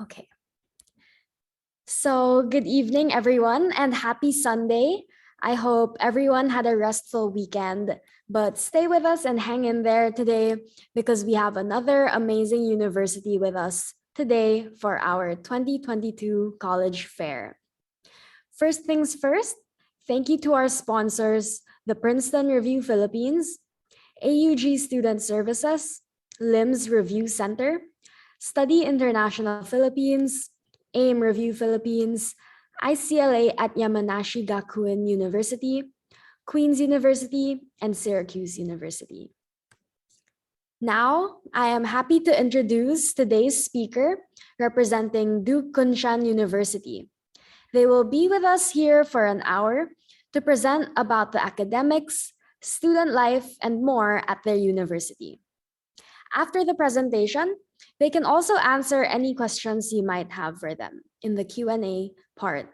Okay. So, good evening, everyone, and happy Sunday. I hope everyone had a restful weekend, but stay with us and hang in there today because we have another amazing university with us today for our 2022 college fair. First things first, thank you to our sponsors, the Princeton Review Philippines, AUG Student Services, LIMS Review Center, Study International Philippines, AIM Review Philippines, ICLA at Yamanashi Gakuin University, Queen's University, and Syracuse University. Now, I am happy to introduce today's speaker representing Duke Kunshan University. They will be with us here for an hour to present about the academics, student life, and more at their university. After the presentation, they can also answer any questions you might have for them in the Q&A part.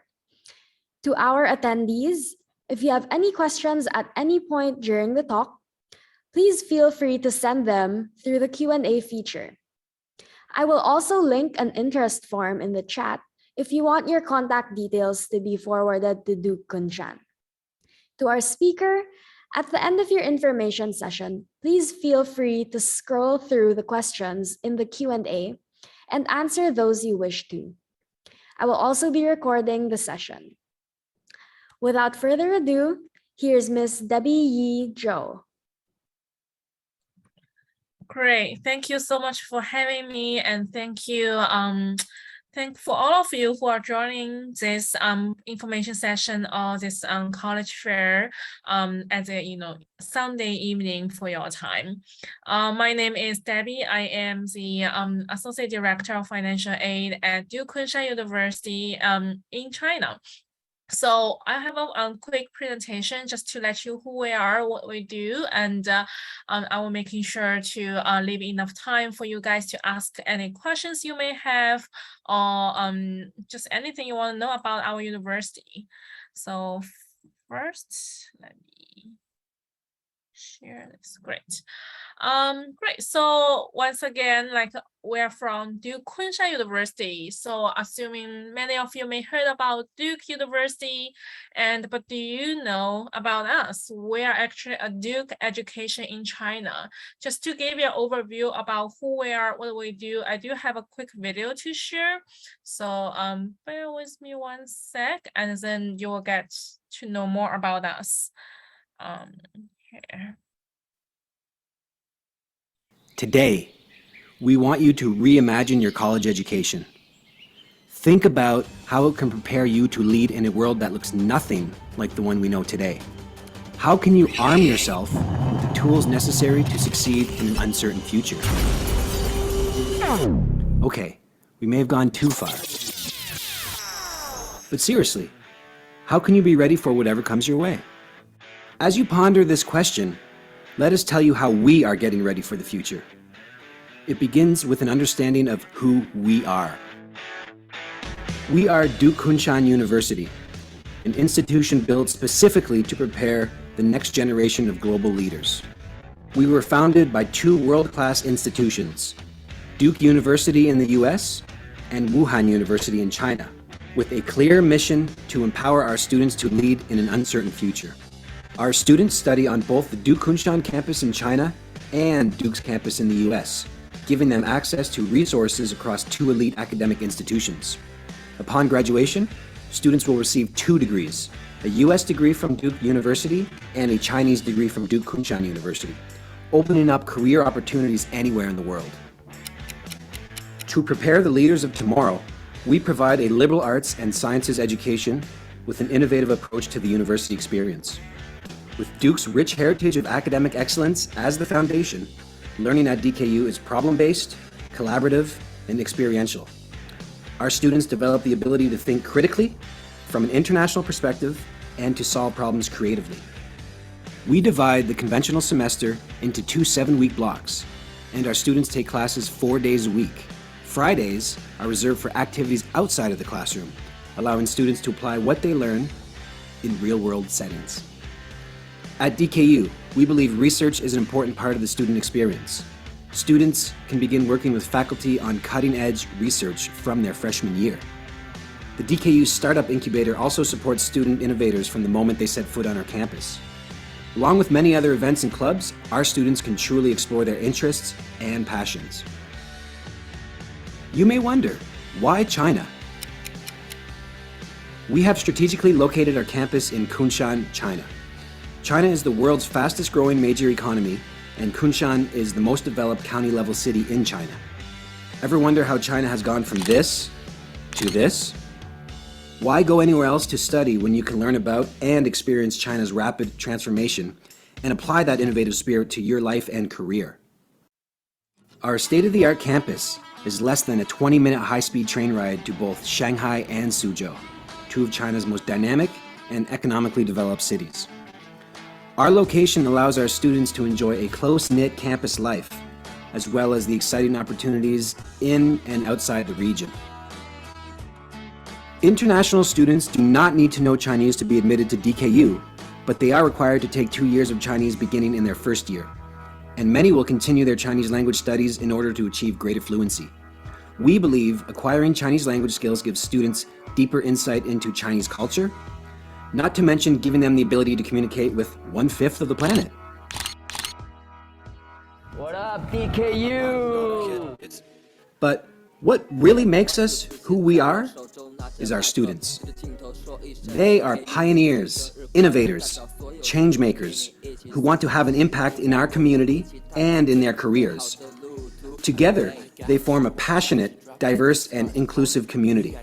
To our attendees, if you have any questions at any point during the talk, please feel free to send them through the Q&A feature. I will also link an interest form in the chat if you want your contact details to be forwarded to Duke Kunshan. To our speaker, at the end of your information session, please feel free to scroll through the questions in the Q&A and answer those you wish to. I will also be recording the session. Without further ado, here's Miss Debbie Yi Zhou. Great, thank you so much for having me, and thank you for all of you who are joining this information session or this college fair as a Sunday evening for your time. My name is Debbie. I am the Associate Director of Financial Aid at Duke Kunshan University in China. So I have a quick presentation just to let you who we are, what we do, and I will making sure to leave enough time for you guys to ask any questions you may have, or just anything you want to know about our university. So first, let me share this. Great. Great. So once again, we're from Duke Kunshan University. So assuming many of you may heard about Duke University, but do you know about us? We are actually a Duke education in China. Just to give you an overview about who we are, what we do, I do have a quick video to share. So bear with me one sec, and then you will get to know more about us. Here. Today, we want you to reimagine your college education. Think about how it can prepare you to lead in a world that looks nothing like the one we know today. How can you arm yourself with the tools necessary to succeed in an uncertain future? Okay, we may have gone too far. But seriously, how can you be ready for whatever comes your way? As you ponder this question, let us tell you how we are getting ready for the future. It begins with an understanding of who we are. We are Duke Kunshan University, an institution built specifically to prepare the next generation of global leaders. We were founded by two world-class institutions, Duke University in the US and Wuhan University in China, with a clear mission to empower our students to lead in an uncertain future. Our students study on both the Duke Kunshan campus in China and Duke's campus in the US, giving them access to resources across two elite academic institutions. Upon graduation, students will receive 2 degrees, a US degree from Duke University and a Chinese degree from Duke Kunshan University, opening up career opportunities anywhere in the world. To prepare the leaders of tomorrow, we provide a liberal arts and sciences education with an innovative approach to the university experience. With Duke's rich heritage of academic excellence as the foundation, learning at DKU is problem-based, collaborative, and experiential. Our students develop the ability to think critically, from an international perspective, and to solve problems creatively. We divide the conventional semester into 2 7-week blocks, and our students take classes 4 days a week. Fridays are reserved for activities outside of the classroom, allowing students to apply what they learn in real-world settings. At DKU, we believe research is an important part of the student experience. Students can begin working with faculty on cutting-edge research from their freshman year. The DKU Startup Incubator also supports student innovators from the moment they set foot on our campus. Along with many other events and clubs, our students can truly explore their interests and passions. You may wonder, why China? We have strategically located our campus in Kunshan, China. China is the world's fastest growing major economy, and Kunshan is the most developed county-level city in China. Ever wonder how China has gone from this to this? Why go anywhere else to study when you can learn about and experience China's rapid transformation and apply that innovative spirit to your life and career? Our state-of-the-art campus is less than a 20-minute high-speed train ride to both Shanghai and Suzhou, two of China's most dynamic and economically developed cities. Our location allows our students to enjoy a close-knit campus life, as well as the exciting opportunities in and outside the region. International students do not need to know Chinese to be admitted to DKU, but they are required to take 2 years of Chinese beginning in their first year, and many will continue their Chinese language studies in order to achieve greater fluency. We believe acquiring Chinese language skills gives students deeper insight into Chinese culture, not to mention giving them the ability to communicate with 1/5 of the planet. What up, DKU? But what really makes us who we are is our students. They are pioneers, innovators, change makers who want to have an impact in our community and in their careers. Together, they form a passionate, diverse, and inclusive community.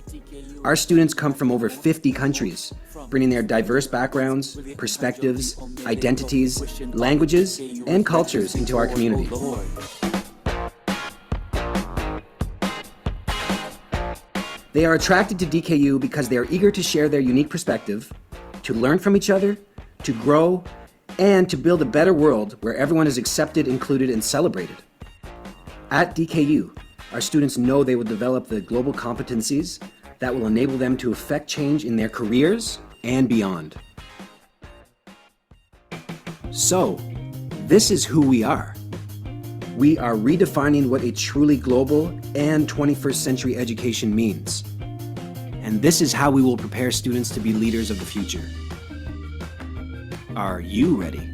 Our students come from over 50 countries, bringing their diverse backgrounds, perspectives, identities, languages, and cultures into our community. They are attracted to DKU because they are eager to share their unique perspective, to learn from each other, to grow, and to build a better world where everyone is accepted, included, and celebrated. At DKU, our students know they will develop the global competencies that will enable them to effect change in their careers and beyond. So, this is who we are. We are redefining what a truly global and 21st century education means. And this is how we will prepare students to be leaders of the future. Are you ready?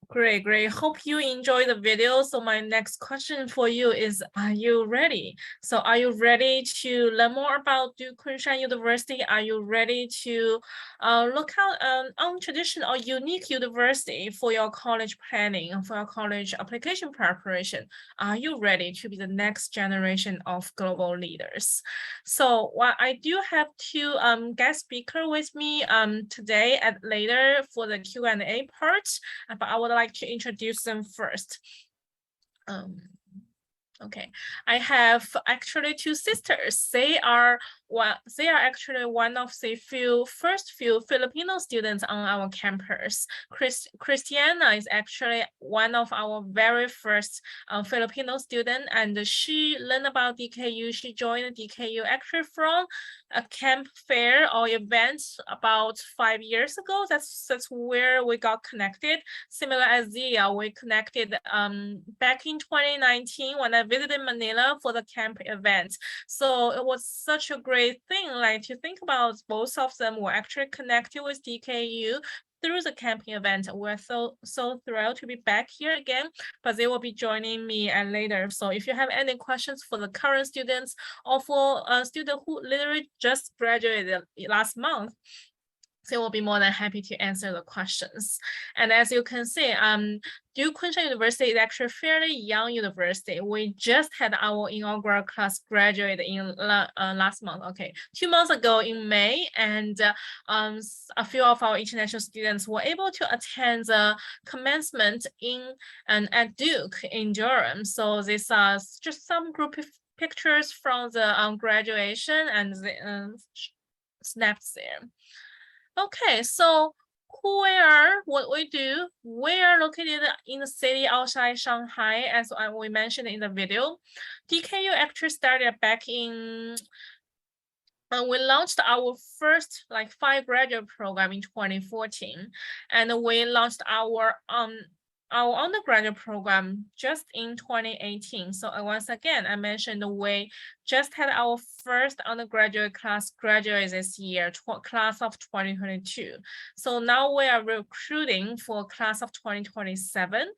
Great, great. Hope you enjoy the video. So my next question for you is, are you ready? So are you ready to learn more about Kunshan University? Are you ready to look out an untraditional or unique university for your college planning, for your college application preparation? Are you ready to be the next generation of global leaders? So while I do have two guest speakers with me today and later for the Q&A part, but I would like to introduce them first. Okay, I have actually two sisters. They are actually one of the first few Filipino students on our campus. Christiana is actually one of our very first Filipino student, and she learned about DKU. She joined DKU actually from a camp fair or event about 5 years ago. That's where we got connected. Similar as Zia, we connected back in 2019 when I visited Manila for the camp event. So it was such a great thing, like to think about both of them were actually connected with DKU through the camping event. We're so thrilled to be back here again, but they will be joining me later. So if you have any questions for the current students or for a student who literally just graduated last month, they will be more than happy to answer the questions. And as you can see, Kunshan University is actually a fairly young university. We just had our inaugural class graduate in last month, 2 months ago in May, and a few of our international students were able to attend the commencement at Duke in Durham. So these are just some group of pictures from the graduation and the snaps there. Okay, so who we are, what we do, we are located in the city outside Shanghai, as we mentioned in the video. DKU actually started back in And we launched our first 5 graduate program in 2014, and we launched our undergraduate program just in 2018. So once again, I mentioned we just had our first undergraduate class graduate this year, class of 2022. So now we are recruiting for class of 2027,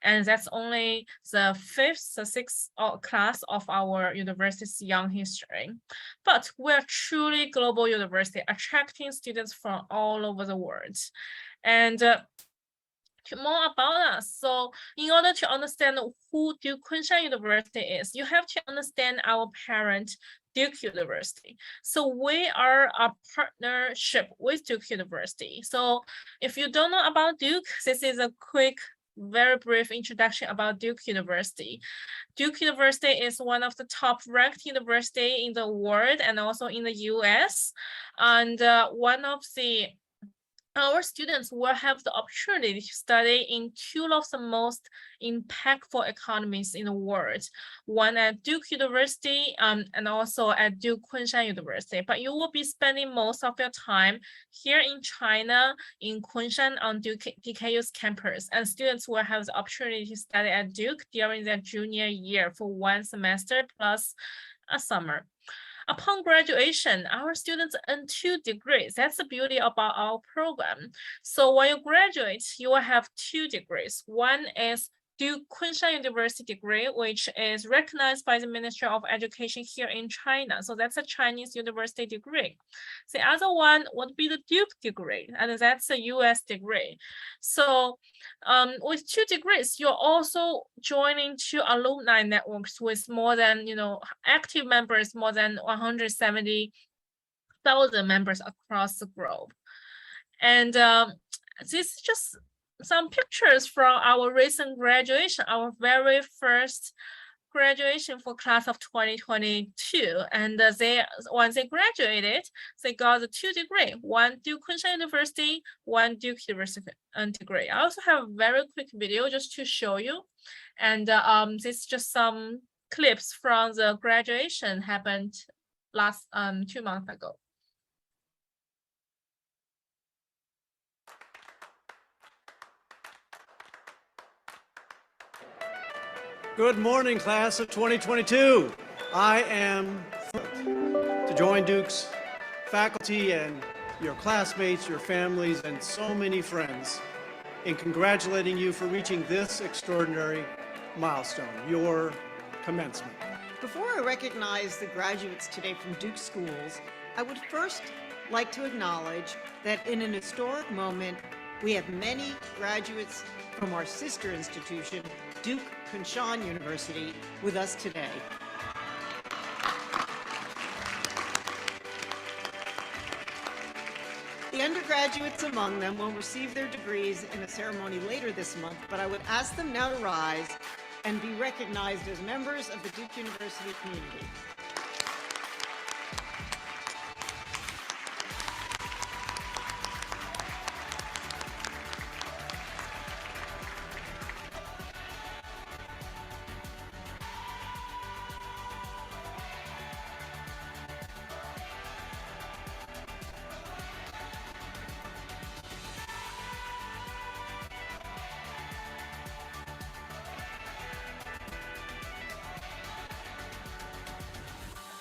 and that's only the 6th class of our university's young history. But we're truly global university, attracting students from all over the world. And more about us. So in order to understand who Duke Kunshan University is, you have to understand our parent, Duke University. So we are a partnership with Duke University. So if you don't know about Duke, this is a quick, very brief introduction about Duke University. Duke University is one of the top ranked university in the world and also in the US. And our students will have the opportunity to study in 2 of the most impactful economies in the world, one at Duke University and also at Duke Kunshan University. But you will be spending most of your time here in China, in Kunshan on DKU's campus, and students will have the opportunity to study at Duke during their junior year for 1 semester plus a summer. Upon graduation, our students earn 2 degrees. That's the beauty about our program. So when you graduate, you will have 2 degrees. One is Duke Kunshan University degree, which is recognized by the Ministry of Education here in China. So that's a Chinese university degree. The other one would be the Duke degree, and that's a US degree. So with 2 degrees, you're also joining 2 alumni networks with more than, active members, more than 170,000 members across the globe. And this is just some pictures from our recent graduation, our very first graduation for class of 2022. And once they graduated, they got the 2 degree, 1 Duke Kunshan University, 1 Duke University degree. I also have a very quick video just to show you. And this is just some clips from the graduation happened last 2 months ago. Good morning, class of 2022. I am thrilled to join Duke's faculty and your classmates, your families, and so many friends in congratulating you for reaching this extraordinary milestone, your commencement. Before I recognize the graduates today from Duke schools, I would first like to acknowledge that in an historic moment, we have many graduates from our sister institution, Duke Kunshan University, with us today. The undergraduates among them will receive their degrees in a ceremony later this month, but I would ask them now to rise and be recognized as members of the Duke University community.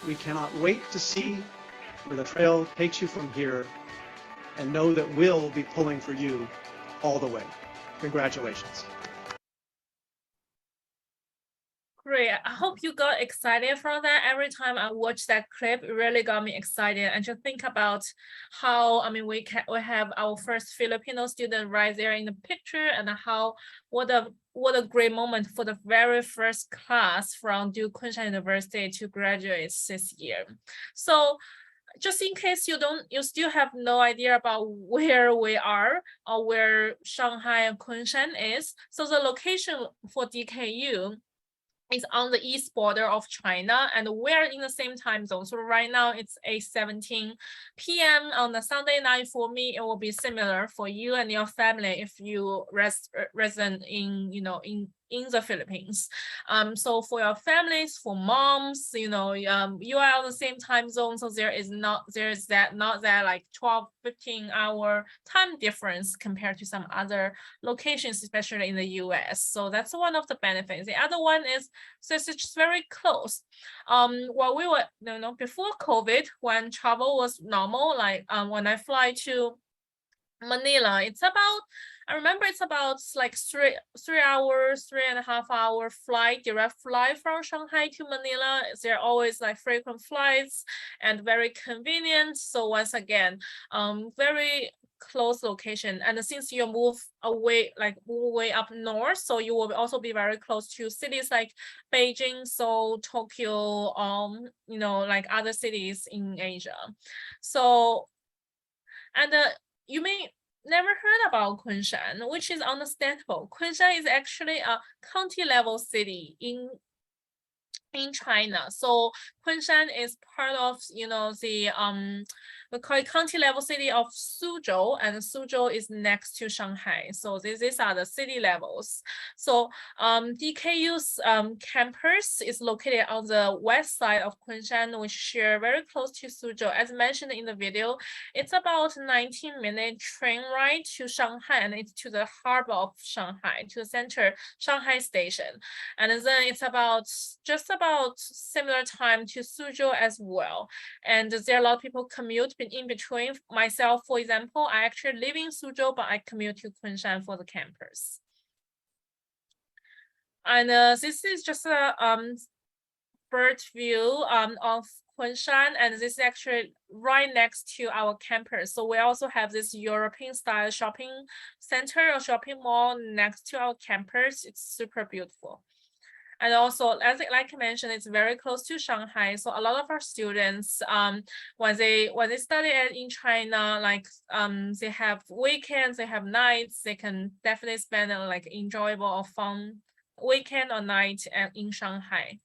We cannot wait to see where the trail takes you from here and know that we'll be pulling for you all the way. Congratulations. Great. I hope you got excited from that. Every time I watch that clip, it really got me excited. And just think about how, we have our first Filipino student right there in the picture, and what a great moment for the very first class from Duke Kunshan University to graduate this year. So just in case you still have no idea about where we are or where Shanghai and Kunshan is. So the location for DKU is on the east border of China, and we're in the same time zone. So right now it's 8:17 p.m. on a Sunday night. For me, it will be similar for you and your family if you resident in in the Philippines. So for your families, for moms, you know, you are on the same time zone, so there is not that like 12, 15-hour time difference compared to some other locations, especially in the US. So that's one of the benefits. The other one is since it's very close. While we were, you know, before COVID, when travel was normal, like when I fly to Manila, I remember it's about like 3.5 hour flight, direct flight from Shanghai to Manila. There are always like frequent flights and very convenient. So once again, very close location. And since you move away up north, so you will also be very close to cities like Beijing, Seoul, Tokyo, you know, like other cities in Asia. So, and you may never heard about Kunshan, which is understandable. Kunshan is actually a county level city in China. So Kunshan is part of, you know, the we call it county level city of Suzhou, and Suzhou is next to Shanghai. So these are the city levels. So DKU's campus is located on the west side of Kunshan, which share very close to Suzhou. As mentioned in the video, it's about 19-minute train ride to Shanghai, and it's to the harbor of Shanghai, to the center Shanghai station. And then it's just about similar time to Suzhou as well. And there are a lot of people commute in between. Myself, for example, I actually live in Suzhou, but I commute to Kunshan for the campus. And this is just a bird view of Kunshan, and this is actually right next to our campus. So we also have this European style shopping center or shopping mall next to our campus. It's super beautiful. And also, like I mentioned, it's very close to Shanghai. So a lot of our students, when they study in China, like they have weekends, they have nights, they can definitely spend a like enjoyable or fun weekend or night in Shanghai.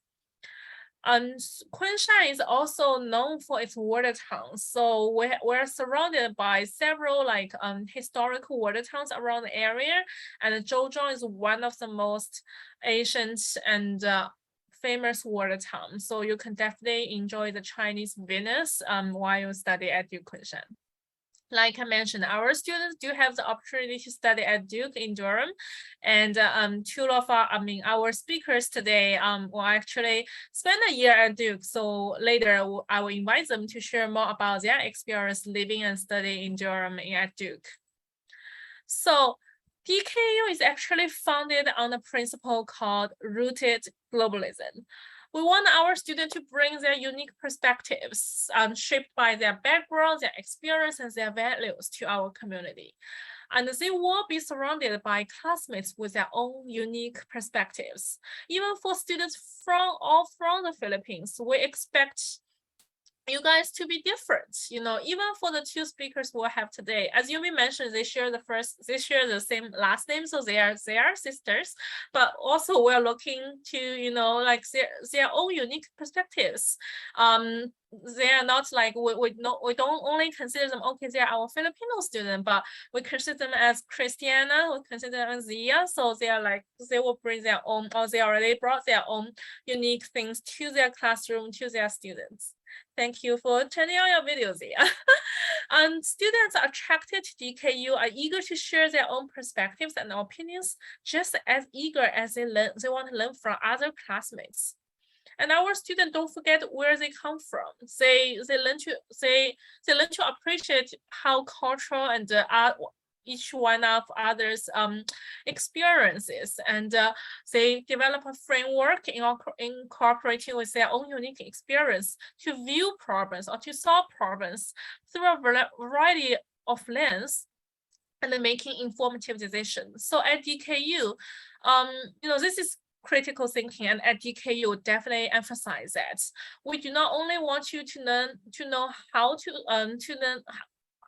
And Kunshan is also known for its water towns. So we're surrounded by several like historical water towns around the area. And Zhouzhou is one of the most ancient and famous water towns. So you can definitely enjoy the Chinese Venus while you study at Kunshan. Like I mentioned, our students do have the opportunity to study at Duke in Durham, and two of our speakers today will actually spend a year at Duke. So later I will invite them to share more about their experience living and studying in Durham at Duke. So DKU is actually founded on a principle called rooted globalism. We want our students to bring their unique perspectives shaped by their background, their experience, and their values to our community. And they will be surrounded by classmates with their own unique perspectives. Even for students from the Philippines, we expect you guys to be different, you know, even for the two speakers we'll have today. As you mentioned, they share the same last name, so they are sisters, but also we're looking to, you know, like their own unique perspectives. They are not like we don't only consider them, okay, they are our Filipino student, but we consider them as Christiana, we consider them as Zia. So they are like, they will bring their own, or they already brought their own unique things to their classroom, to their students. Thank you for turning on your videos, Zia. And students attracted to DKU are eager to share their own perspectives and opinions, just as eager as they want to learn from other classmates. And our students don't forget where they come from. They learn to appreciate how cultural and each one of others' experiences, and they develop a framework incorporating with their own unique experience to view problems or to solve problems through a variety of lenses and then making informative decisions. So at DKU, you know, this is critical thinking, and at DKU definitely emphasize that. We do not only want you to know how to learn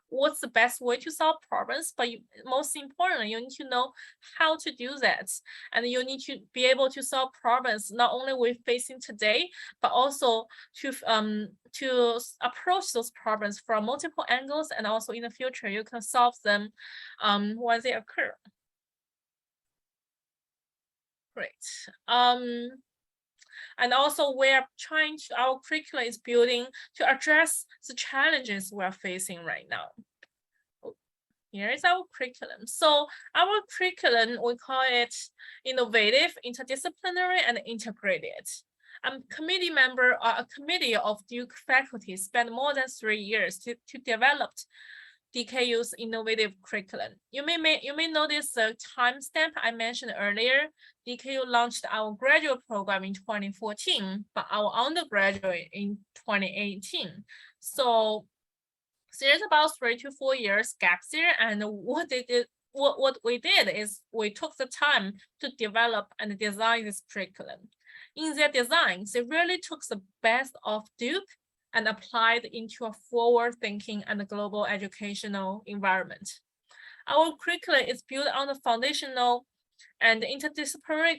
what's the best way to solve problems, but most importantly, you need to know how to do that. And you need to be able to solve problems not only we're facing today, but also to approach those problems from multiple angles, and also in the future, you can solve them when they occur. Great. And also we're trying to, our curriculum is building to address the challenges we're facing right now. Here is our curriculum. So our curriculum, we call it innovative, interdisciplinary, and integrated. I'm committee member or a committee of Duke faculty spent more than 3 years to develop DKU's innovative curriculum. You may notice the timestamp I mentioned earlier. DKU launched our graduate program in 2014, but our undergraduate in 2018. So there's about 3 to 4 years gaps here, and what we did is we took the time to develop and design this curriculum. In their designs, they really took the best of Duke and applied into a forward-thinking and global educational environment. Our curriculum is built on the foundational and interdisciplinary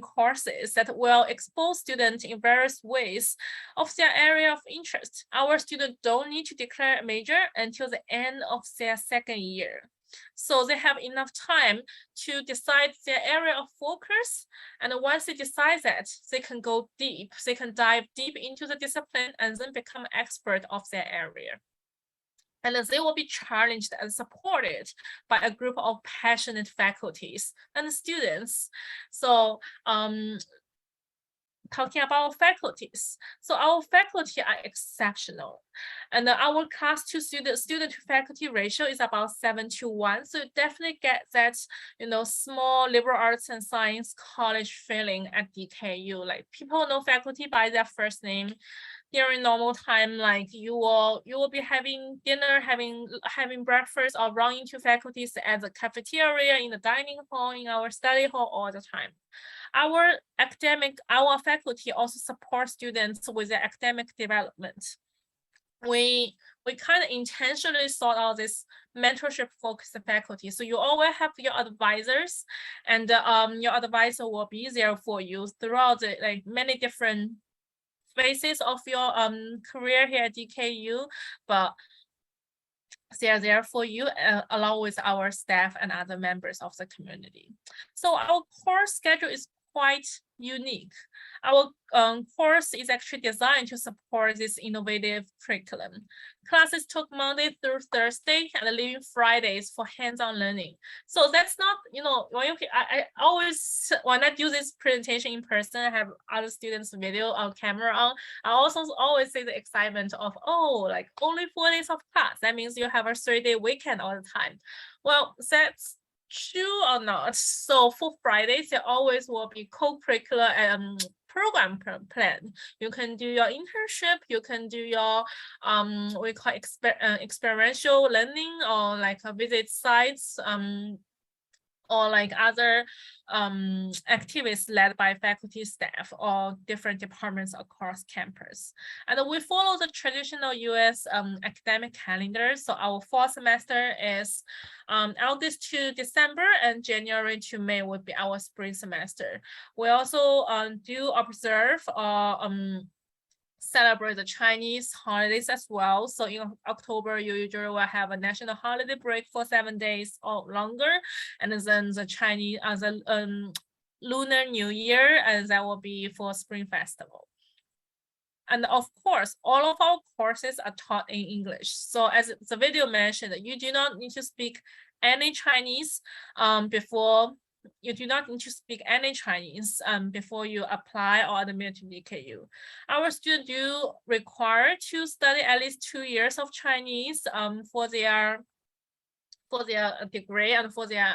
courses that will expose students in various ways of their area of interest. Our students don't need to declare a major until the end of their second year. So they have enough time to decide their area of focus. And once they decide that, they can go deep, they can dive deep into the discipline and then become expert of their area. And they will be challenged and supported by a group of passionate faculties and students. So talking about faculties. So our faculty are exceptional. And our class to student to faculty ratio is about 7:1. So you definitely get that, small liberal arts and science college feeling at DKU. Like people know faculty by their first name. During normal time, like you will be having dinner, having breakfast, or run into faculties at the cafeteria, in the dining hall, in our study hall all the time. Our faculty also support students with their academic development. We kind of intentionally sought out this mentorship focused faculty. So you always have your advisors, and your advisor will be there for you throughout the many different phases of your career here at DKU, but they are there for you along with our staff and other members of the community. So our course schedule is quite unique. Our course is actually designed to support this innovative curriculum. Classes took Monday through Thursday and leaving Fridays for hands-on learning. So that's not, I always, when I do this presentation in person, I have other students video or camera on. I also always say the excitement of, only 4 days of class. That means you have a 3-day weekend all the time. Well, that's true or not. So for Fridays, there always will be co-curricular program plan. You can do your internship, you can do your we call experiential learning, or like visit sites, or like other activities led by faculty, staff, or different departments across campus. And we follow the traditional US academic calendar. So our fall semester is August to December, and January to May would be our spring semester. We also do observe celebrate the Chinese holidays as well. So in October, you usually will have a national holiday break for 7 days or longer, and then the Chinese Lunar New Year, and that will be for Spring Festival. And of course, all of our courses are taught in English. So as the video mentioned, you do not need to speak any Chinese before you apply or admit to DKU. Our students do require to study at least 2 years of Chinese for their degree and for their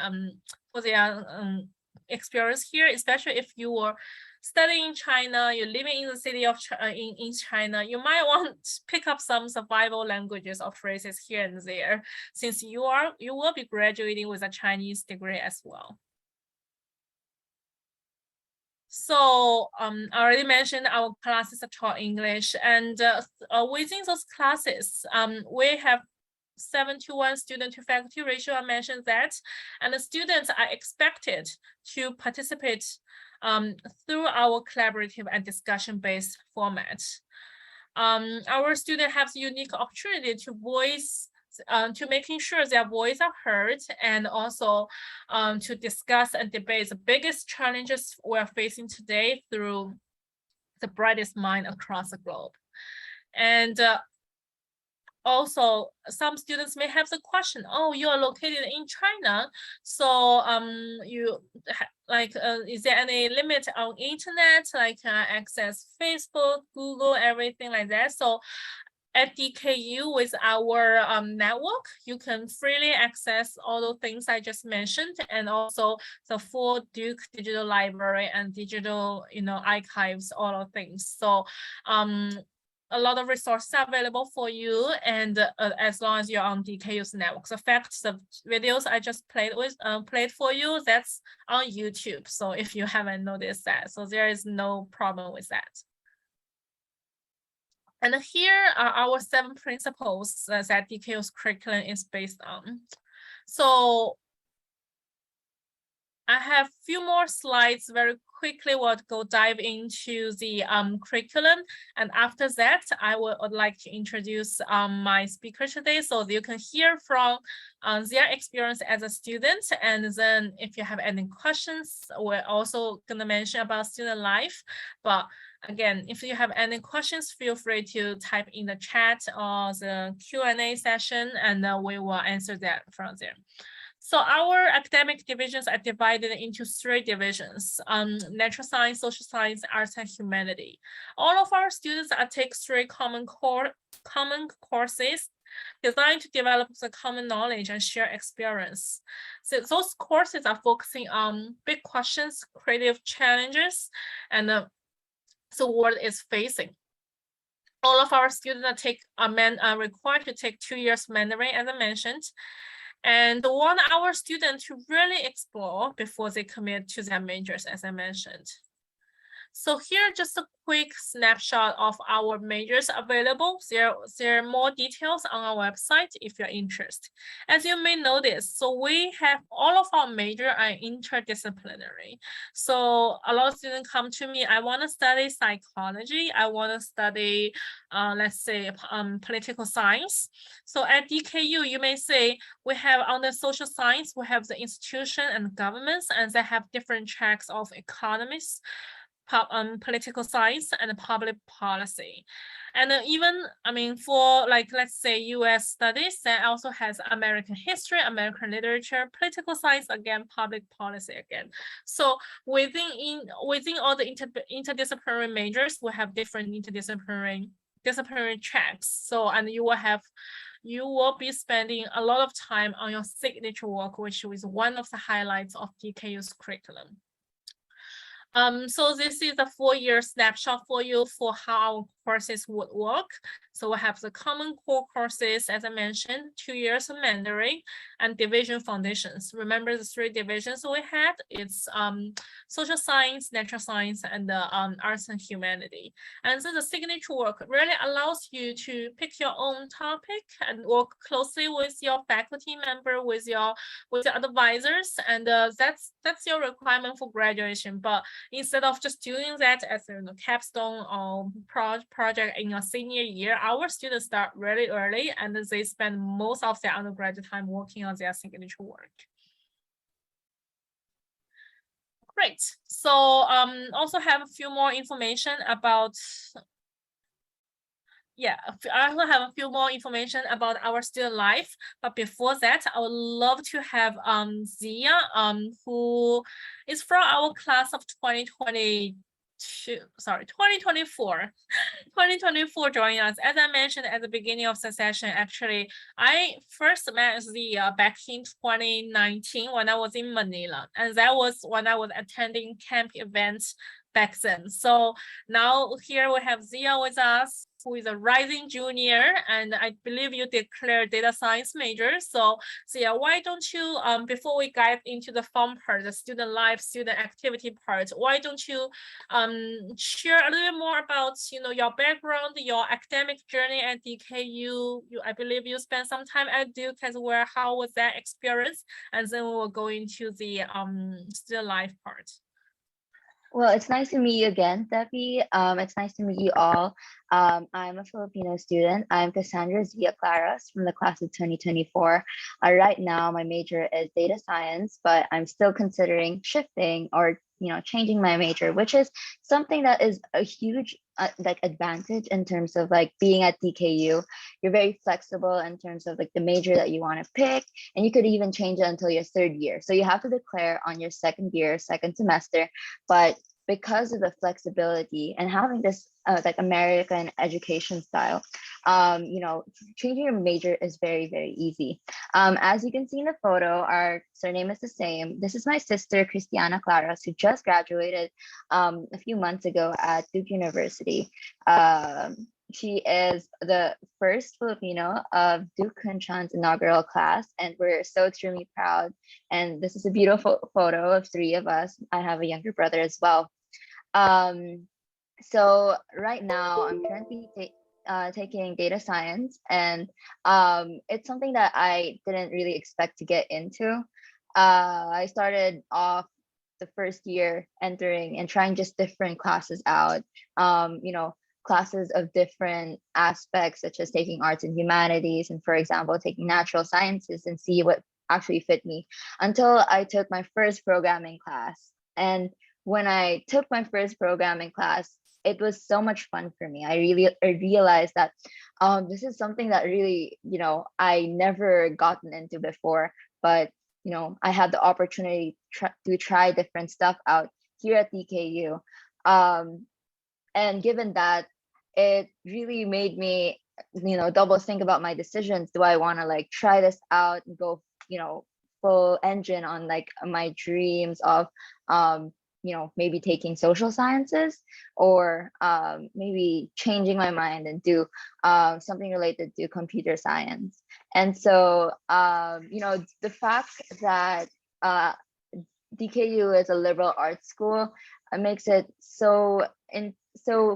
experience here, especially if you were studying in China, you're living in the city of in China, you might want to pick up some survival languages or phrases here and there, since you will be graduating with a Chinese degree as well. So I already mentioned our classes are taught English, and within those classes, we have 7:1 student to faculty ratio. I mentioned that, and the students are expected to participate through our collaborative and discussion-based format. Our students have the unique opportunity to voice to making sure their voice are heard, and also to discuss and debate the biggest challenges we're facing today through the brightest mind across the globe. And also, some students may have the question, oh, you are located in China, so is there any limit on internet, like access Facebook, Google, everything like that? So at DKU, with our network, you can freely access all the things I just mentioned, and also the full Duke digital library and digital, archives, all of things. So a lot of resources are available for you, and as long as you're on DKU's network. The fact, the videos I just played for you, that's on YouTube. So if you haven't noticed that, so there is no problem with that. And here are our 7 principles that DKU's curriculum is based on. So I have a few more slides. Very quickly, we'll go dive into the curriculum. And after that, I would like to introduce my speaker today, so you can hear from their experience as a student. And then if you have any questions, we're also going to mention about student life. But again, if you have any questions, feel free to type in the chat or the Q&A session, and we will answer that from there. So our academic divisions are divided into 3 divisions: natural science, social science, arts, and humanity. All of our students take 3 common courses designed to develop the common knowledge and share experience. So those courses are focusing on big questions, creative challenges, and the world is facing. All of our students are required to take 2 years Mandarin, as I mentioned, and want our students to really explore before they commit to their majors, as I mentioned. So here, just a quick snapshot of our majors available. There are more details on our website if you're interested. As you may notice, so we have all of our major are interdisciplinary. So a lot of students come to me, I want to study psychology, I want to study, let's say, political science. So at DKU, you may say, we have on the social science, we have the institution and governments, and they have different tracks of economics, political science, and public policy. And even, for let's say US studies, that also has American history, American literature, political science, again, public policy again. So within all the interdisciplinary majors, we have different interdisciplinary tracks. So, and you will be spending a lot of time on your signature work, which is one of the highlights of DKU's curriculum. So this is a 4-year snapshot for you for how courses would work. So we have the common core courses, as I mentioned, 2 years of Mandarin, and division foundations. Remember the 3 divisions we had? It's social science, natural science, and arts and humanity. And so the signature work really allows you to pick your own topic and work closely with your faculty member, with your advisors, and that's your requirement for graduation. But instead of just doing that as a capstone or project in your senior year, our students start really early, and they spend most of their undergraduate time working on their signature work. Great. So also have a few more information about I will have a few more information about our student life. But before that, I would love to have Zia, who is from our class of 2024 joining us. As I mentioned at the beginning of the session, actually, I first met Zia back in 2019 when I was in Manila, and that was when I was attending camp events back then. So now here we have Zia with us, who is a rising junior, and I believe you declared data science major. So Zia, why don't you, before we dive into the fun part, the student life, student activity part, why don't you share a little more about your background, your academic journey at DKU? I believe you spent some time at Duke as well. How was that experience? And then we will go into the student life part. Well, it's nice to meet you again, Debbie. It's nice to meet you all. I'm a Filipino student. I'm Cassandra Zia Claras from the class of 2024. Right now, my major is data science, but I'm still considering shifting or changing my major, which is something that is a huge like advantage in terms of like being at DKU. You're very flexible in terms of like the major that you want to pick, and you could even change it until your third year. So you have to declare on your second year, second semester, but because of the flexibility and having this like American education style, changing your major is very, very easy. As you can see in the photo, our surname is the same. This is my sister, Cristiana Claras, who just graduated a few months ago at Duke University. She is the first Filipino of Duke Kunshan's inaugural class, and we're so extremely proud. And this is a beautiful photo of three of us. I have a younger brother as well. So right now, I'm currently taking data science, and it's something that I didn't really expect to get into. I started off the first year entering and trying just different classes out. Classes of different aspects, such as taking arts and humanities, and for example, taking natural sciences and see what actually fit me, until I took my first programming class. And when I took my first programming class, it was so much fun for me. I realized that this is something that really, I never gotten into before, but I had the opportunity to try different stuff out here at DKU. And given that, it really made me, double think about my decisions. Do I want to like try this out and go, full engine on like my dreams of, maybe taking social sciences, or maybe changing my mind and do something related to computer science. And so, the fact that DKU is a liberal arts school makes it so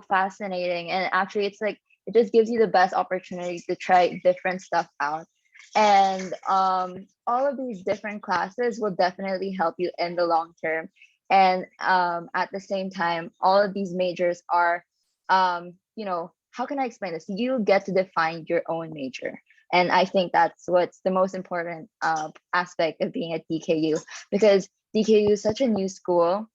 fascinating. And actually, it's like it just gives you the best opportunity to try different stuff out. And all of these different classes will definitely help you in the long term. And at the same time, all of these majors are, how can I explain this? You get to define your own major. And I think that's what's the most important aspect of being at DKU, because DKU is such a new school.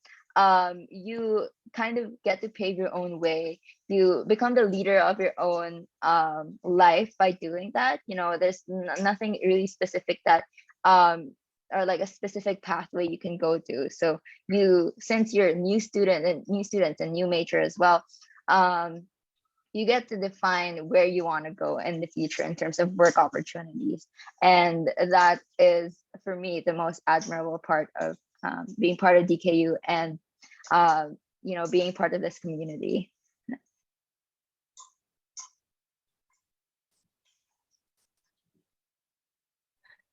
You kind of get to pave your own way. You become the leader of your own life by doing that. There's nothing really specific that or like a specific pathway you can go to. So since you're a new students and new major as well, you get to define where you want to go in the future in terms of work opportunities. And that is, for me, the most admirable part of being part of DKU and, being part of this community.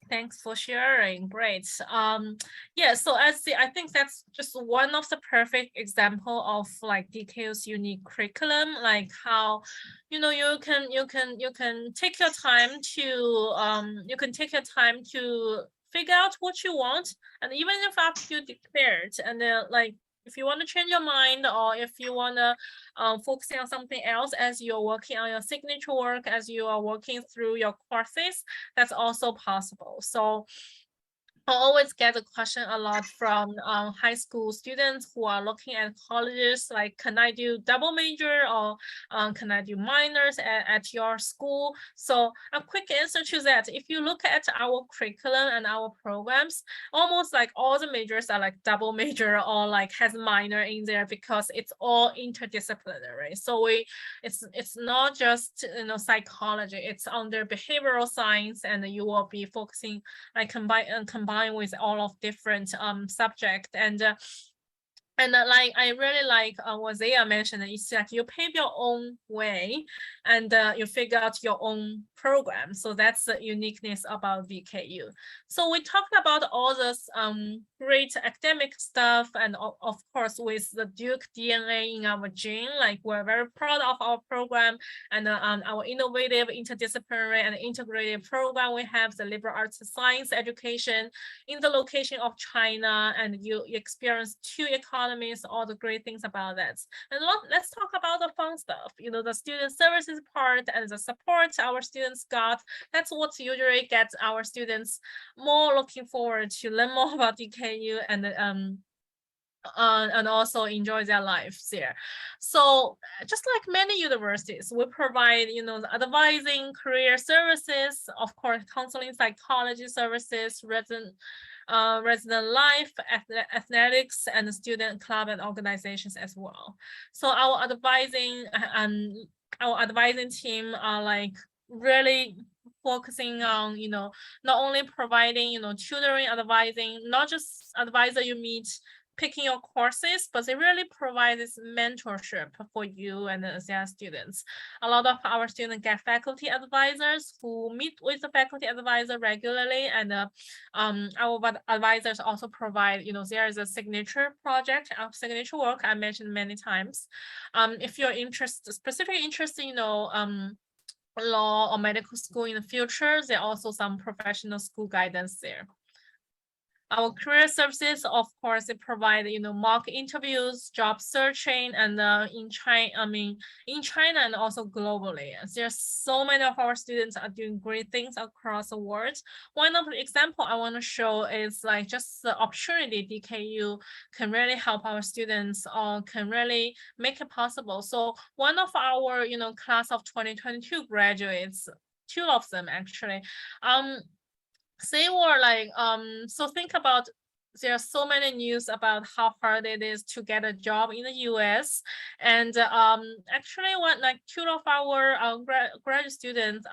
Thanks for sharing. Great. Yeah, so I think that's just one of the perfect example of like DKU's unique curriculum, like how, you can take your time to figure out what you want, and even if after you declared, and then like if you want to change your mind, or if you want to focus on something else as you're working on your signature work, as you are working through your courses, that's also possible. So I always get a question a lot from high school students who are looking at colleges, like, can I do double major, or can I do minors at your school? So a quick answer to that, if you look at our curriculum and our programs, almost like all the majors are like double major or like has minor in there, because it's all interdisciplinary. So it's not just psychology, it's under behavioral science, and you will be focusing like combine with all of different subject. And like I really like what Zaya mentioned, it's like you pave your own way, and you figure out your own program. So that's the uniqueness about DKU. So we talked about all this great academic stuff, and of course with the Duke DNA in our gene, like we're very proud of our program and our innovative, interdisciplinary and integrated program. We have the liberal arts and science education in the location of China, and you experience two economies economies, all the great things about that. And let's talk about the fun stuff, the student services part and the support our students got. That's what usually gets our students more looking forward to learn more about DKU and also enjoy their lives there. So just like many universities, we provide, advising, career services, of course, counseling, psychology services, resident life, athletics, and student club and organizations as well. So our advising team are like really focusing on, not only providing, tutoring, advising, not just advisor you meet picking your courses, but they really provide this mentorship for you and their students. A lot of our students get faculty advisors who meet with the faculty advisor regularly, and our advisors also provide, there is a signature project of signature work I mentioned many times. If you're specifically interested, law or medical school in the future, there are also some professional school guidance there. Our career services, of course, they provide, mock interviews, job searching, and in China and also globally. There's so many of our students are doing great things across the world. One of the example I want to show is like just the opportunity DKU can really help our students or can really make it possible. So one of our, class of 2022 graduates, two of them actually, they were like, so think about, there are so many news about how hard it is to get a job in the US. And actually two of our graduate students,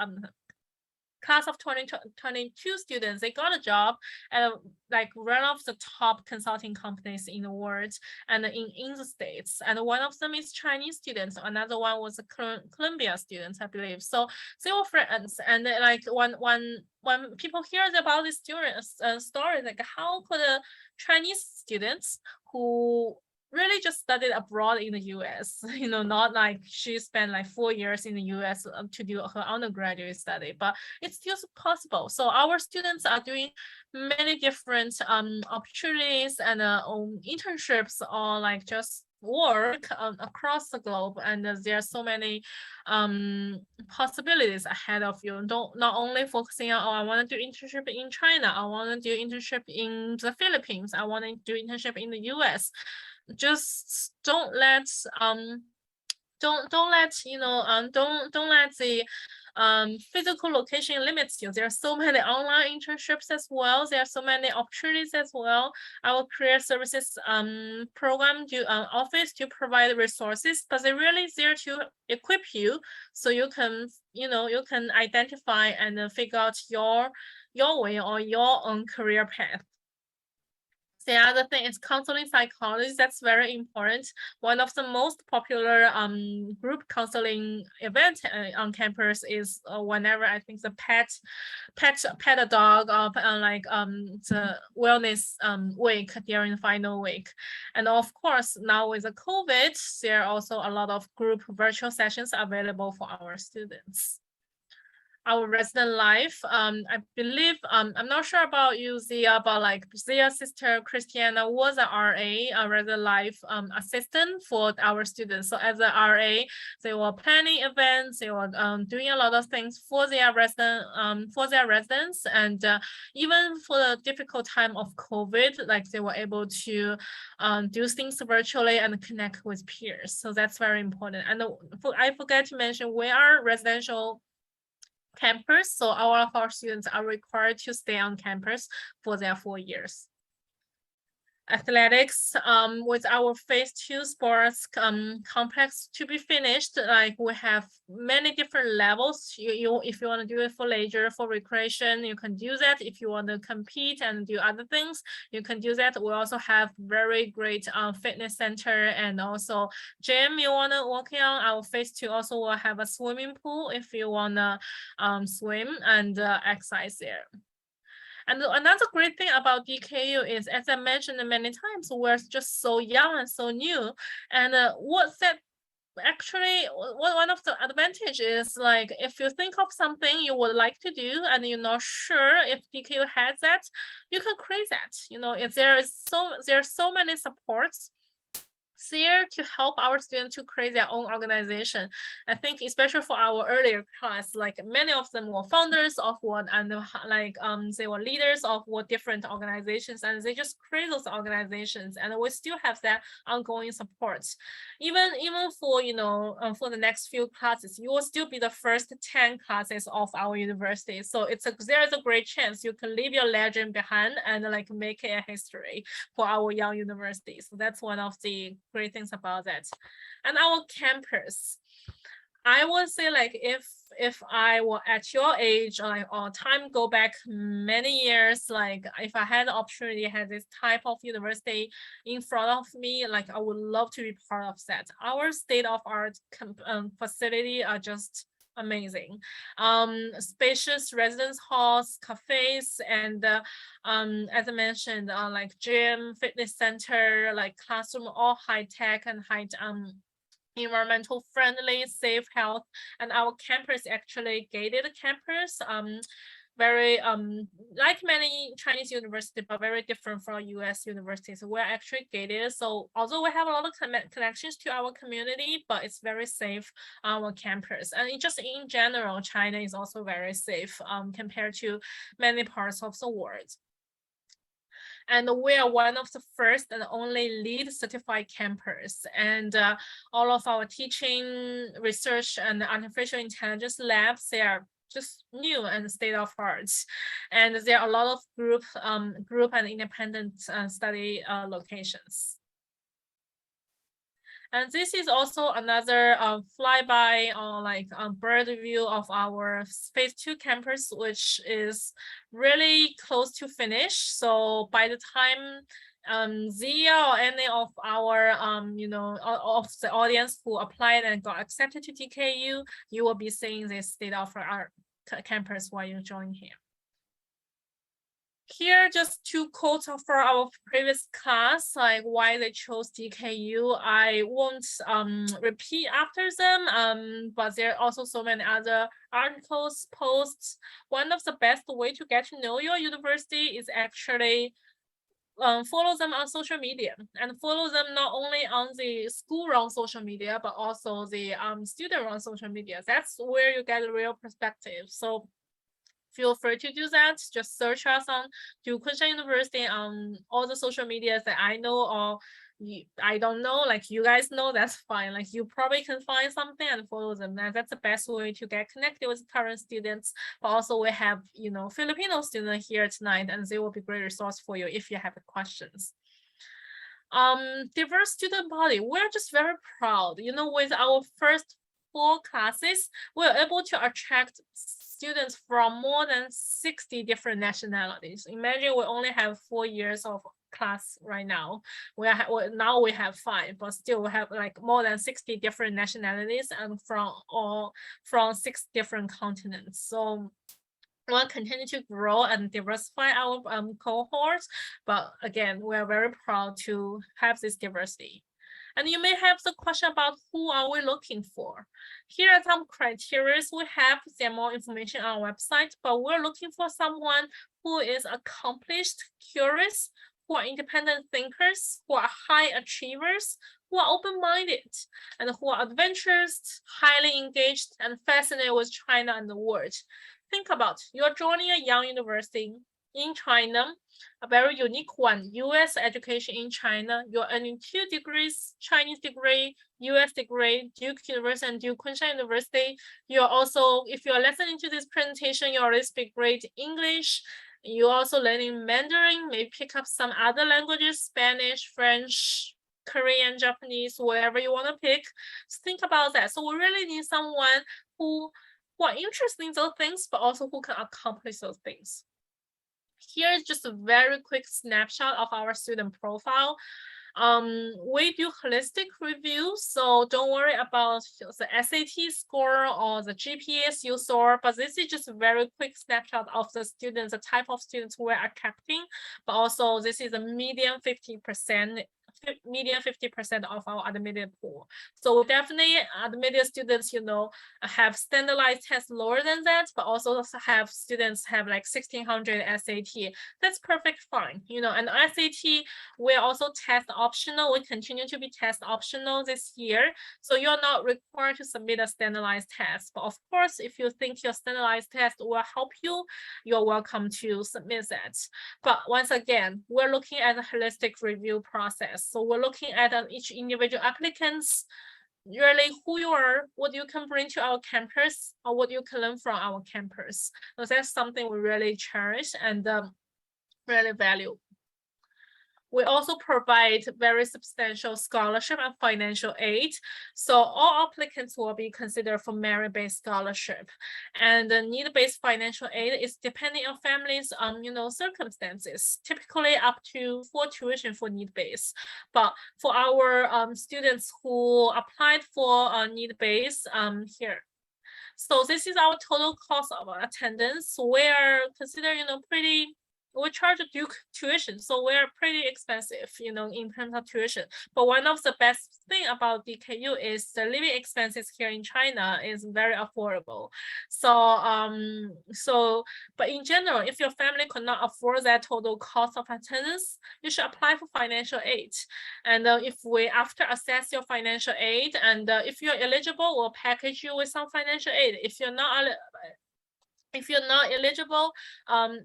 class of 2022 students, they got a job at like one of the top consulting companies in the world and in the States. And one of them is Chinese students. Another one was a Columbia students, I believe. So they were friends. And like when people hear about this story, like how could a Chinese students who really just studied abroad in the US, not like she spent like 4 years in the US to do her undergraduate study, but it's still possible. So our students are doing many different opportunities and internships or like just work across the globe, and there are so many possibilities ahead of you. Not only focusing on, I want to do internship in China, I want to do internship in the Philippines, I want to do internship in the US. Just don't let the physical location limits you. There are so many online internships as well. There are so many opportunities as well. Our career services program office to provide resources, but they're really there to equip you so you can identify and figure out your way or your own career path. The other thing is counseling psychology. That's very important. One of the most popular group counseling event on campus is whenever I think the pet a dog or the wellness week during the final week. And of course, now with the COVID, there are also a lot of group virtual sessions available for our students. Our resident life, I believe, I'm not sure about you, Zia, but like Zia's sister Christiana was an RA, a resident life assistant for our students. So as a RA, they were planning events, they were doing a lot of things for their residents, and even for the difficult time of COVID, like they were able to do things virtually and connect with peers. So that's very important. And I forgot to mention, we are residential campus, so all of our students are required to stay on campus for their 4 years. Athletics, with our phase 2 sports complex to be finished, like we have many different levels. If you want to do it for leisure, for recreation, you can do that. If you want to compete and do other things, you can do that. We also have very great fitness center and also gym you want to work on. Our phase 2 also will have a swimming pool if you want to swim and exercise there. And another great thing about DKU is, as I mentioned many times, we're just so young and so new. And one of the advantages is, like, if you think of something you would like to do and you're not sure if DKU has that, you can create that. If there are so many supports there to help our students to create their own organization. I think especially for our earlier class, like many of them were founders of what and they were leaders of what different organizations, and they just create those organizations, and we still have that ongoing support. Even for for the next few classes, you will still be the first 10 classes of our university. So there's a great chance you can leave your legend behind and like make a history for our young university. So that's one of the great things about that. And our campus, I would say like if I were at your age or time go back many years, like if I had the opportunity, had this type of university in front of me, like I would love to be part of that. Our state-of-art facility are just amazing. Spacious residence halls, cafes, and as I mentioned, like gym, fitness center, like classroom, all high tech and high environmental friendly, safe, health. And our campus actually gated campus, very like many Chinese universities, but very different from US universities. We're actually gated, so although we have a lot of connections to our community, but it's very safe, our campus. And just in general, China is also very safe compared to many parts of the world. And we are one of the first and only LEED certified campus. And all of our teaching, research, and artificial intelligence labs, they are just new and state of art. And there are a lot of group and independent study locations. And this is also another flyby or like bird view of our phase 2 campus, which is really close to finish. So by the time Zia or any of our of the audience who applied and got accepted to DKU, you will be seeing this state of art campus while you join here. Here, just 2 quotes for our previous class, like why they chose DKU. I won't repeat after them, but there are also so many other articles, posts. One of the best way to get to know your university is actually follow them on social media, and follow them not only on the school-run social media, but also the student-run social media. That's where you get a real perspective. So feel free to do that. Just search us on Kunshan University on all the social medias that I know, or I don't know, like you guys know, that's fine. Like you probably can find something and follow them. And that's the best way to get connected with current students. But also we have, Filipino students here tonight, and they will be great resource for you if you have questions. Diverse student body, we're just very proud. With our first 4 classes, we're able to attract students from more than 60 different nationalities. Imagine we only have 4 years of class right now. Now we have 5, but still we have like more than 60 different nationalities and from 6 different continents. So we'll continue to grow and diversify our cohorts, but again, we are very proud to have this diversity. And you may have the question about who are we looking for. Here are some criteria we have. There more information on our website, but we're looking for someone who is accomplished, curious, who are independent thinkers, who are high achievers, who are open-minded, and who are adventurous, highly engaged, and fascinated with China and the world. Think about, you're joining a young university in China, a very unique one, US education in China. You're earning 2 degrees, Chinese degree, US degree, Duke University and Duke Kunshan University. You're also, if you're listening to this presentation, you already speak great English. You're also learning Mandarin, maybe pick up some other languages, Spanish, French, Korean, Japanese, whatever you want to pick. Just think about that. So we really need someone who are interested in those things, but also who can accomplish those things. Here is just a very quick snapshot of our student profile. We do holistic reviews, so don't worry about the SAT score or the GPAs you saw, but this is just a very quick snapshot of the students, the type of students we are capturing, but also this is a median 50% median 50% of our admitted pool. So definitely admitted students, have standardized tests lower than that, but also have students have like 1600 SAT. That's perfect fine, and SAT, we're also test optional. We continue to be test optional this year. So you're not required to submit a standardized test. But of course, if you think your standardized test will help you, you're welcome to submit that. But once again, we're looking at a holistic review process. So we're looking at each individual applicants, really who you are, what you can bring to our campus, or what you can learn from our campus. So that's something we really cherish and really value. We also provide very substantial scholarship and financial aid. So all applicants will be considered for merit-based scholarship. And the need-based financial aid is depending on families' circumstances, typically up to 4 tuition for need-based. But for our students who applied for need-based here. So this is our total cost of attendance. We're considered, we charge a Duke tuition, so we're pretty expensive, in terms of tuition. But one of the best thing about DKU is the living expenses here in China is very affordable. But in general, if your family could not afford that total cost of attendance, you should apply for financial aid. And if we after assess your financial aid, and if you're eligible, we'll package you with some financial aid. If you're not eligible,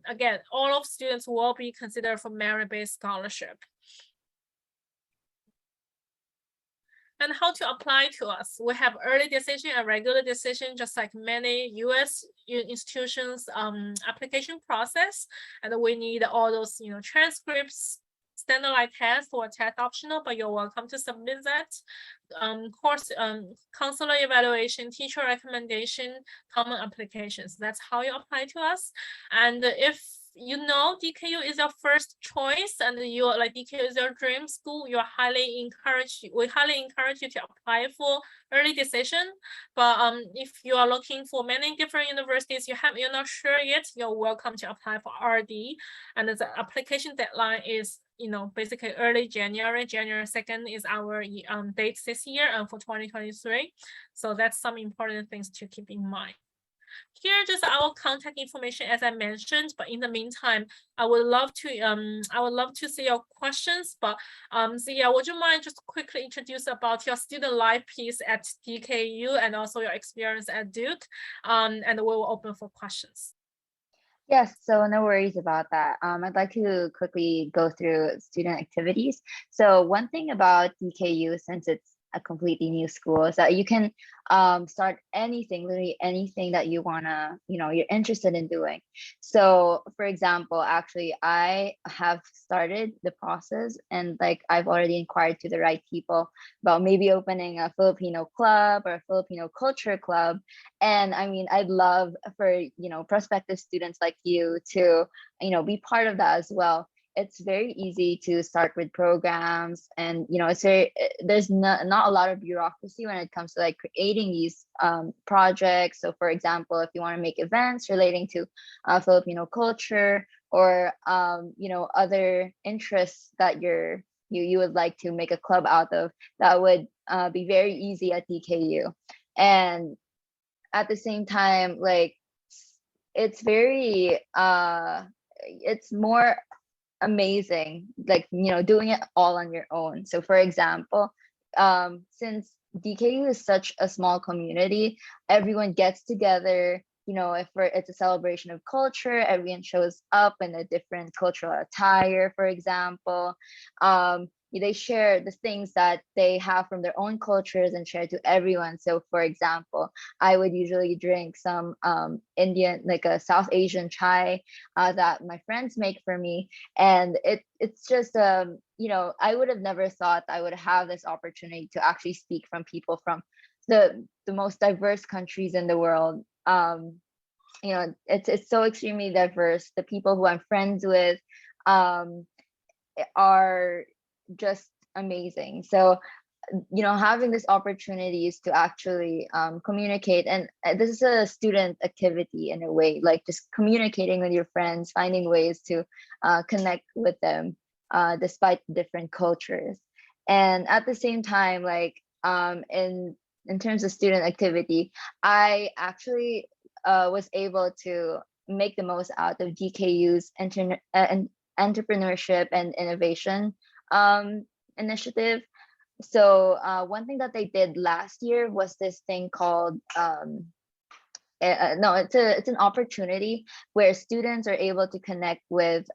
again, all of students will be considered for merit-based scholarship. And how to apply to us? We have early decision and regular decision, just like many US institutions application process. And we need all those, transcripts, standardized test or test optional, but you're welcome to submit that. Course, counselor evaluation, teacher recommendation, common applications. That's how you apply to us. And if DKU is your first choice and DKU is your dream school, we highly encourage you to apply for early decision. But if you are looking for many different universities, you're not sure yet, you're welcome to apply for RD. And the application deadline is basically early January 2nd is our date this year for 2023. So that's some important things to keep in mind. Here are just our contact information, as I mentioned. But in the meantime, I would love to see your questions. But Zia, would you mind just quickly introduce about your student life piece at DKU and also your experience at Duke? And we will open for questions. Yes, so no worries about that. I'd like to quickly go through student activities. So one thing about DKU, since it's a completely new school, is that you can start anything, literally anything that you wanna, you're interested in doing. So for example, actually, I have started the process and I've already inquired to the right people about maybe opening a Filipino club or a Filipino culture club. And I mean, I'd love for, prospective students like you to, be part of that as well. It's very easy to start with programs, and there's not a lot of bureaucracy when it comes to creating these projects. So for example, if you want to make events relating to Filipino culture or other interests that you would like to make a club out of, that would be very easy at DKU. And at the same time, it's very it's more amazing, doing it all on your own. So for example, since DKU is such a small community, everyone gets together, if it's a celebration of culture, everyone shows up in a different cultural attire, for example. They share the things that they have from their own cultures and share to everyone. So for example, I would usually drink some Indian, a South Asian chai that my friends make for me. And it's just, I would have never thought I would have this opportunity to actually speak from people from the most diverse countries in the world. It's so extremely diverse. The people who I'm friends with are just amazing. So having this opportunities to actually communicate, and this is a student activity in a way, just communicating with your friends, finding ways to connect with them despite different cultures. And at the same time, like in terms of student activity, I actually was able to make the most out of DKU's entrepreneurship and innovation initiative. So one thing that they did last year was this thing called no, it's an opportunity where students are able to connect with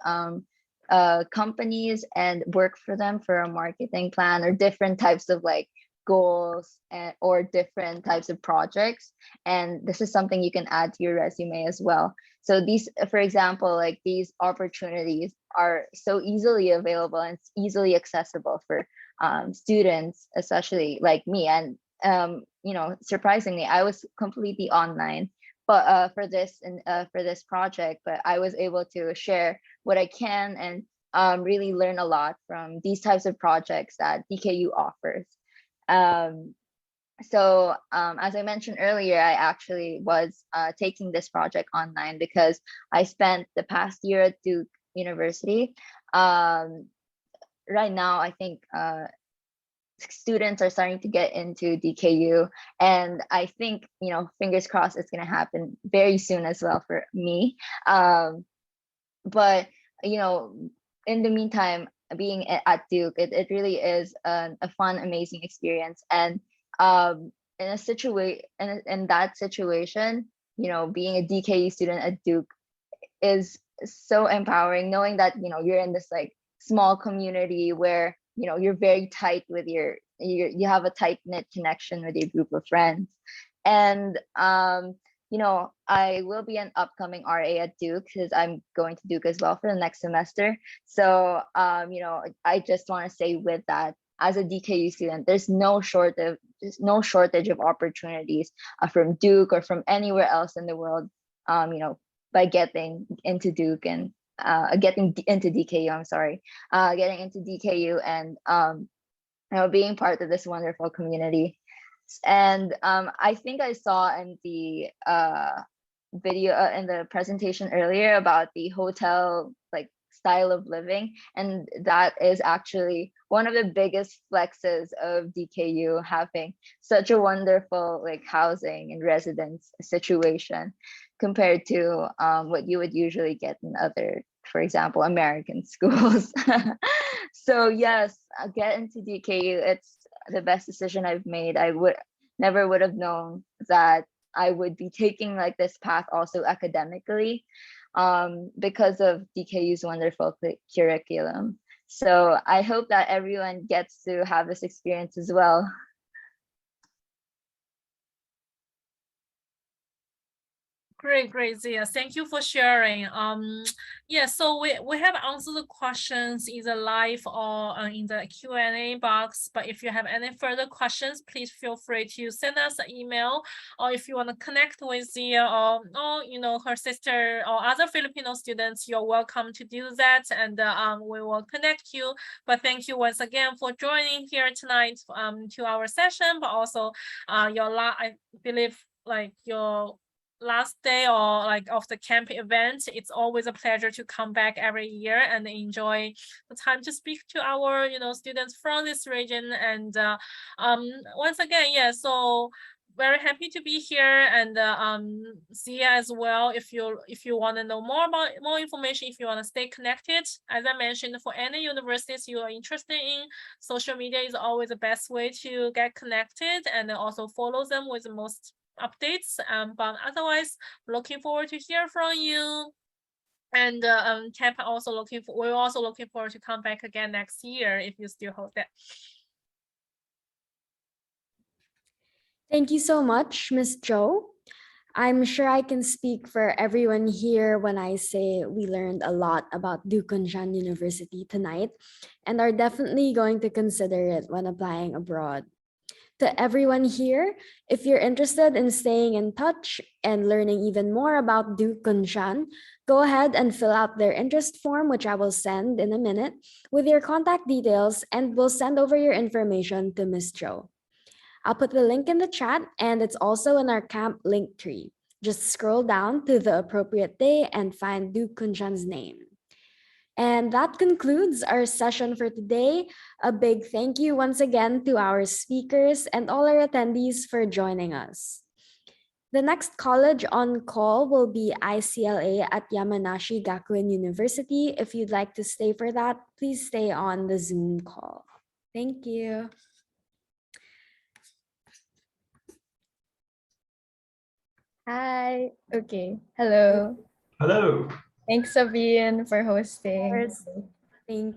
companies and work for them for a marketing plan or different types of like goals or different types of projects. And this is something you can add to your resume as well. So these, for example, like these opportunities are so easily available and it's easily accessible for students, especially like me. And you know, surprisingly, I was completely online, but for this project, but I was able to share what I can and really learn a lot from these types of projects that DKU offers. As I mentioned earlier, I actually was taking this project online because I spent the past year at Duke University. Right now, I think students are starting to get into DKU, and I think, you know, fingers crossed, it's going to happen very soon as well for me. But you know, in the meantime, being at Duke, it really is a fun, amazing experience. And in that situation, you know, being a DKU student at Duke is so empowering, knowing that, you know, you're in this like small community where, you know, you're very tight with you have a tight knit connection with your group of friends. And you know, I will be an upcoming RA at Duke because I'm going to Duke as well for the next semester. So you know, I just want to say with that, as a DKU student, there's no shortage of opportunities from Duke or from anywhere else in the world, you know, by getting into Duke and getting into DKU, I'm sorry, getting into DKU and you know, being part of this wonderful community. And I think I saw in the video in the presentation earlier about the hotel like style of living, and that is actually one of the biggest flexes of DKU, having such a wonderful like housing and residence situation compared to what you would usually get in other, for example, American schools. So yes, get into DKU. It's the best decision I've made. I never would have known that I would be taking like this path also academically, because of DKU's wonderful curriculum. So I hope that everyone gets to have this experience as well. Great, Zia. Thank you for sharing. Yeah, so we have answered the questions either live or in the Q&A box. But if you have any further questions, please feel free to send us an email, or if you want to connect with Zia or you know, her sister or other Filipino students, you're welcome to do that, and we will connect you. But thank you once again for joining here tonight to our session, but also I believe like your last day or like of the camp event. It's always a pleasure to come back every year and enjoy the time to speak to our, you know, students from this region. And once again, yeah, so very happy to be here, and Zia as well. If you want to know more information, if you want to stay connected, as I mentioned, for any universities you are interested in, social media is always the best way to get connected, and also follow them with the most updates. But otherwise, looking forward to hear from you. And Camp we're also looking forward to come back again next year if you still hold that. Thank you so much, Miss Jo. I'm sure I can speak for everyone here when I say we learned a lot about Kunshan University tonight and are definitely going to consider it when applying abroad. To everyone here, if you're interested in staying in touch and learning even more about Kunshan, go ahead and fill out their interest form, which I will send in a minute, with your contact details, and we'll send over your information to Miss Jo. I'll put the link in the chat, and it's also in our camp link tree. Just scroll down to the appropriate day and find Kunshan's name. And that concludes our session for today. A big thank you once again to our speakers and all our attendees for joining us. The next college on call will be ICLA at Yamanashi Gakuin University. If you'd like to stay for that, please stay on the Zoom call. Thank you. Hi. Okay. Hello. Hello. Thanks, Sabine, for hosting. Thank you.